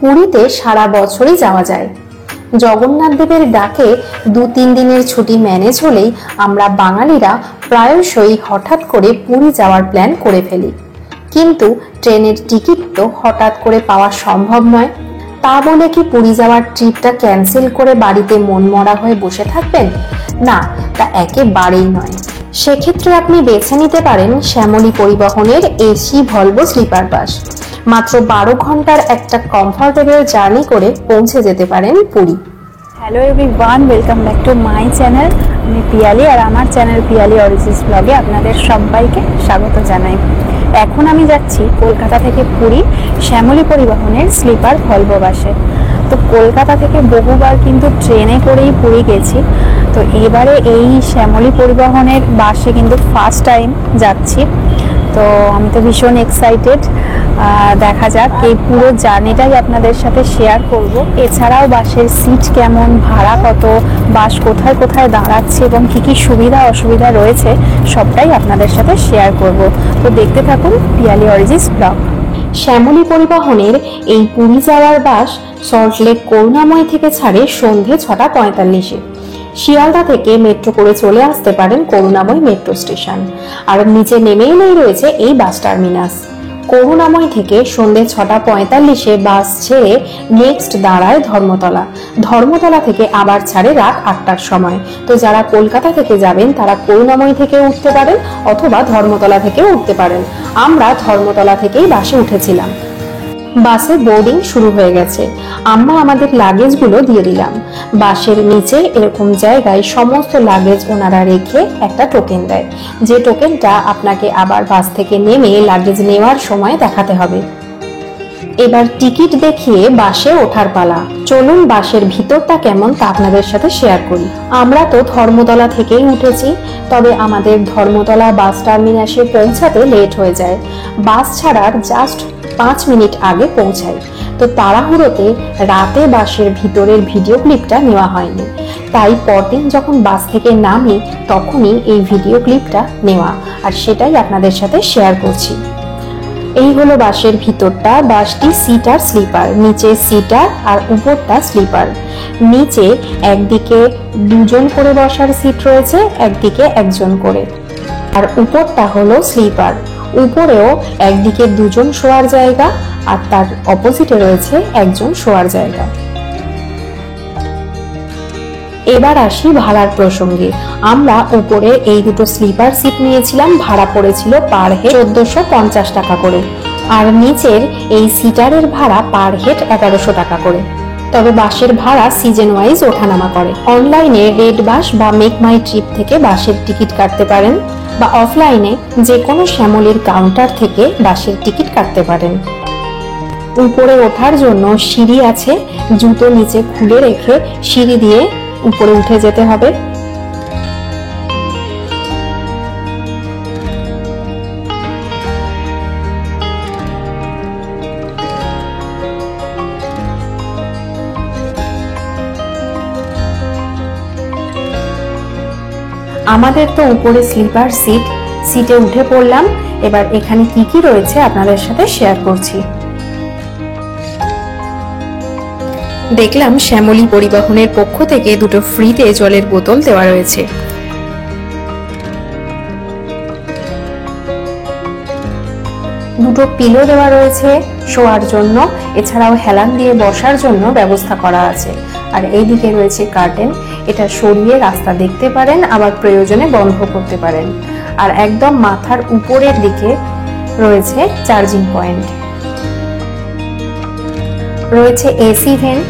পুরীতে সারা বছরই যাওয়া যায়। জগন্নাথ দেবের ডাকে 2-3 দিনের ছুটি ম্যানেজ হলেই আমরা বাঙালিরা প্রায়শই হঠাৎ করে পুরী যাওয়ার প্ল্যান করে ফেলি। কিন্তু ট্রেনের টিকিট তো হঠাৎ করে পাওয়া সম্ভব নয়। তা বলে কি পুরী যাওয়ার ট্রিপটা ক্যান্সেল করে বাড়িতে মনমরা হয়ে বসে থাকবেন? না, তা একেবারেই নয়। সেক্ষেত্রে আপনি বেছে নিতে পারেন শ্যামলী পরিবহনের এসি ভলভো স্লিপার বাস। মাত্র 12 ঘন্টার একটা কমফোর্টেবল জার্নি করে পৌঁছে যেতে পারেন Puri. Hello everyone, welcome back to my channel. আমি পিয়ালি, আর আমার চ্যানেল পিয়ালি অরিজিনস ব্লগে আপনাদের সবাইকে স্বাগত জানাই। এখন আমি যাচ্ছি কলকাতা থেকে পুরী শ্যামলী পরিবহনের স্লিপার ভলভো বাসে। তো কলকাতা থেকে বহুবার কিন্তু ট্রেনে করেই পুরী গেছি, তো এবারে এই শ্যামলী পরিবহনের বাসে কিন্তু ফার্স্ট টাইম যাচ্ছি। তো আমি তো ভীষণ এক্সাইটেড। দেখা যাক, এই পুরো জার্নিটাই আপনাদের সাথে শেয়ার করব। এছাড়াও বাসের সিট কেমন, ভাড়া কত, বাস কোথায় কোথায় দাঁড়াচ্ছে এবং কী কী সুবিধা অসুবিধা রয়েছে সবটাই আপনাদের সাথে শেয়ার করব। তো দেখতে থাকুন পিয়ালি অরিজিনস ব্লগ। শ্যামলী পরিবহনের এই পুরী যাওয়ার বাস সল্টলেক করুণাময় থেকে ছাড়ে সন্ধে 6:45-এ। শিয়ালদা থেকে মেট্রো করে চলে আসতে পারেন করুণাময় মেট্রো স্টেশন, আর নিচে নেমেই রয়েছে এই বাস টার্মিনাস। করুণাময় থেকে সন্ধে 6:45-এ বাস ছেড়ে নেক্সট দাঁড়ায় ধর্মতলা। ধর্মতলা থেকে আবার ছাড়ে রাত 8টার সময়। তো যারা কলকাতা থেকে যাবেন তারা করুণাময় থেকে উঠতে পারেন অথবা ধর্মতলা থেকেও উঠতে পারেন। আমরা ধর্মতলা থেকেই বাসে উঠেছিলাম। বাসে বোর্ডিং শুরু হয়ে গেছে। আমরা আমাদের লাগেজগুলো দিয়ে দিলাম। বাসের নিচে এরকম জায়গায় সমস্ত লাগেজ ওনারা রেখে একটা টোকেন দেয়, যে টোকেনটা আপনাকে আবার বাস থেকে নেমে লাগেজ নেওয়ার সময় দেখাতে হবে। এবার টিকিট দেখিয়ে বাসে ওঠার পালা। চলুন বাসের ভিতরটা কেমন তা আপনাদের সাথে শেয়ার করি। আমরা তো ধর্মতলা থেকেই উঠেছি, তবে আমাদের ধর্মতলা বাস টার্মিনাসে পৌঁছাতে লেট হয়ে যায়। বাস ছাড়ার জাস্ট 5 মিনিট আগে পৌঁছাই। তো তাড়াহুড়োতে রাতে বাসের ভিতরের ভিডিও ক্লিপটা নেওয়া হয়নি, তাই পরদিন যখন বাস থেকে নামি তখনই এই ভিডিও ক্লিপটা নেওয়া, আর সেটাই আপনাদের সাথে শেয়ার করছি। এই হলো বাসের ভিতরটা। বাসটি সিটার স্লিপার, নিচে সিটার আর উপরটা স্লিপার। নিচে একদিকে 2 জন করে বসার সিট রয়েছে, একদিকে 1 জন করে, আর উপরটা হলো স্লিপার। উপরেও একদিকে 2 জন শোয়ার জায়গা আর তার অপোজিটে রয়েছে 1 জন শোয়ার জায়গা। এবার আসি ভাড়ার প্রসঙ্গে। আমরা উপরে এই দুটো স্লিপার সিট নিয়েছিলাম, ভাড়া পড়েছিল পার হেড 1450 টাকা করে, আর নিচের এই সিটারের ভাড়া পার হেড 1100 টাকা করে। তবে বাসের ভাড়া সিজন ওয়াইজ ওঠানামা করে। অনলাইনে রেড বাস বা মেক মাই ট্রিপ থেকে বাসের টিকিট কাটতে পারেন, বা অফলাইনে যে কোনো শ্যামলীর কাউন্টার থেকে বাসের টিকিট কাটতে পারেন। উপরে ওঠার জন্য সিঁড়ি আছে, জুতো নিচে খুলে রেখে সিঁড়ি দিয়ে উপরে উঠে যেতে হবে। আমাদের তো উপরে স্লিপার সিট, সিটে উঠে পড়লাম। এবার এখানে কি কি রয়েছে আপনাদের সাথে শেয়ার করছি। দেখলাম শ্যামলী পরিবহনের পক্ষ থেকে 2টো ফ্রিতে জলের বোতল দেওয়া রয়েছে। দুটো পিলো দেওয়া রয়েছে শোয়ার জন্য, এছাড়াও হেলান দিয়ে বসার জন্য ব্যবস্থা করা আছে। আর এইদিকে রয়েছে কার্টেন, এটা সরিয়ে রাস্তা দেখতে পারেন, আবার প্রয়োজনে বন্ধ করতে পারেন। আর একদম মাথার উপরের দিকে রয়েছে চার্জিং পয়েন্ট। রয়েছে এসি ভেন্ট,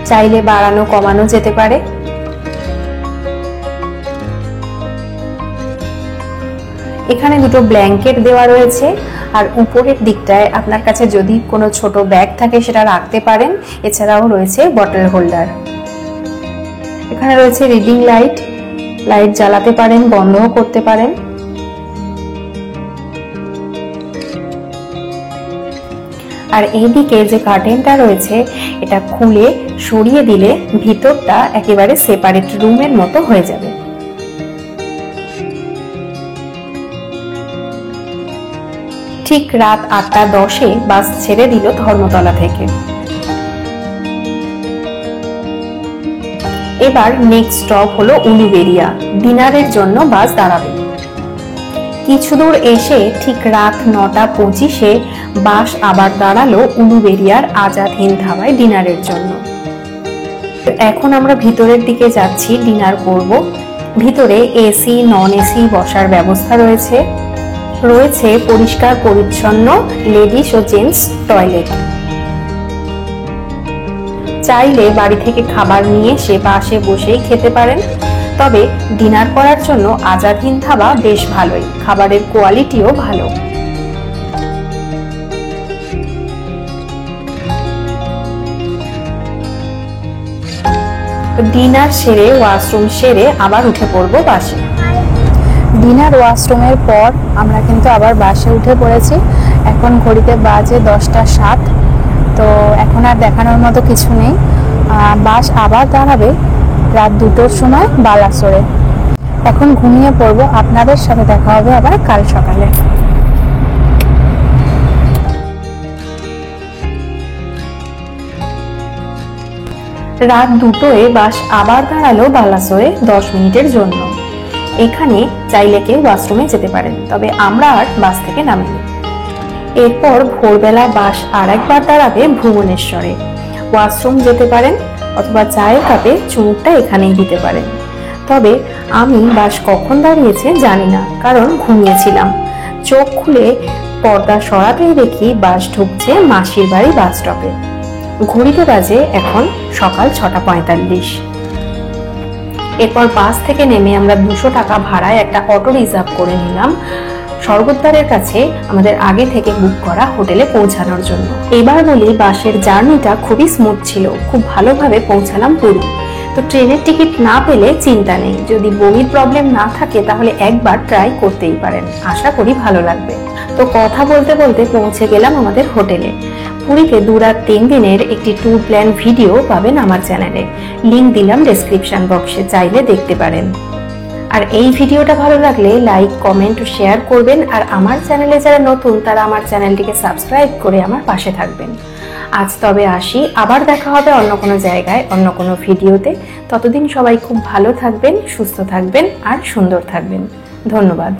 চাইলে বাড়ানো কমানো যেতে পারে। এখানে 2টো ব্ল্যাঙ্কেট দেওয়া রয়েছে, আর উপরের দিকটায় আপনার কাছে যদি কোনো ছোট ব্যাগ থাকে সেটা রাখতে পারেন। এছাড়াও রয়েছে বটল হোল্ডার। এখানে রয়েছে রিডিং লাইট, লাইট জ্বালাতে পারেন, বন্ধও করতে পারেন। আর এইদিকে যে কার্টেনটা রয়েছে এটা খুলে সরিয়ে দিলে ভিতরটা একেবারে সেপারেট রুমের মতো হয়ে যাবে। ঠিক রাত 8:10-এ বাস ছেড়ে দিল ধর্মতলা থেকে। এবার নেক্সট স্টপ হলো উলুবেড়িয়া। ডিনারের জন্য বাস দাঁড়াবে। কিছু দূর এসে ঠিক রাত 9:25-এ বাস আবার দাঁড়ালো উলুবেড়িয়ার আজাদ হিন্দ ধাবায় ডিনারের জন্য। এখন আমরা ভিতরের দিকে যাচ্ছি, ডিনার করব। ভিতরে এসি নন এসি বসার ব্যবস্থা রয়েছে, রয়েছে পরিষ্কার পরিচ্ছন্ন লেডিস ও জেন্টস টয়লেট। চাইলে বাড়ি থেকে খাবার নিয়ে এসে বাসে বসেই খেতে পারেন। তবে ডিনার করার জন্য আজাদ হিন্দ ধাবা বেশ ভালোই, খাবারের কোয়ালিটিও ভালো। ডিনার সেরে ওয়াশরুম সেরে আবার উঠে পড়বো বাসে। ডিনার ওয়াশরুমের পর আমরা কিন্তু আবার বাসে উঠে পড়েছি। এখন ঘড়িতে বাজে 10:07। তো এখন আর দেখানোর মতো কিছু নেই। বাস আবার দাঁড়াবে রাত 2টোর সময় বালাসোরে। এখন ঘুমিয়ে পড়বো। আপনাদের সাথে দেখা হবে আবার কাল সকালে। রাত 2টোয় বাস আবার দাঁড়ালো বালাসোরে 10 মিনিটের জন্য। এখানে চাইলে কেউ ওয়াশরুমে যেতে পারেন, তবে আমরা আর বাস থেকে নামিনি। এরপর ভোরবেলা বাস আর একবার দাঁড়াবে ভুবনেশ্বরে। ওয়াশরুম যেতে পারেন অথবা চায়ের কাপে চুমুকটা এখানেই দিতে পারেন। তবে আমি বাস কখন দাঁড়িয়েছে জানি না, কারণ ঘুমিয়েছিলাম। চোখ খুলে পর্দা সরাতেই দেখি বাস ঢুকছে মাসির বাড়ি বাস স্টপে। ঘড়িতে বাজে এখন সকাল 6:45। এরপর বাস থেকে নেমে আমরা 200 টাকা ভাড়ায় একটা অটো রিজার্ভ করে নিলাম স্বর্গদ্বারের কাছে আমাদের আগে থেকে বুক করা হোটেলে পৌঁছানোর জন্য। এবার বলি, বাসের জার্নিটা খুবই স্মুথ ছিল, খুব ভালোভাবে পৌঁছালাম পুরী। তো ট্রেনের টিকিট না পেলে চিন্তা নেই, যদি বমির প্রবলেম না থাকে তাহলে একবার ট্রাই করতেই পারেন, আশা করি ভালো লাগবে। তো কথা বলতে বলতে পৌঁছে গেলাম আমাদের হোটেলে। পুরীতে 2 রাত 3 দিনের একটি ট্যুর প্ল্যান ভিডিও পাবেন আমার চ্যানেলে, লিংক দিলাম ডেসক্রিপশন বক্সে, চাইলে দেখতে পারেন। আর এই ভিডিওটা ভালো লাগলে লাইক কমেন্ট ও শেয়ার করবেন। আর আমার চ্যানেলে যারা নতুন তারা আমার চ্যানেলটিকে সাবস্ক্রাইব করে আমার পাশে থাকবেন। আজ তবে আসি, আবার দেখা হবে অন্য কোনো জায়গায় অন্য কোনো ভিডিওতে। ততদিন সবাই খুব ভালো থাকবেন, সুস্থ থাকবেন আর সুন্দর থাকবেন। ধন্যবাদ।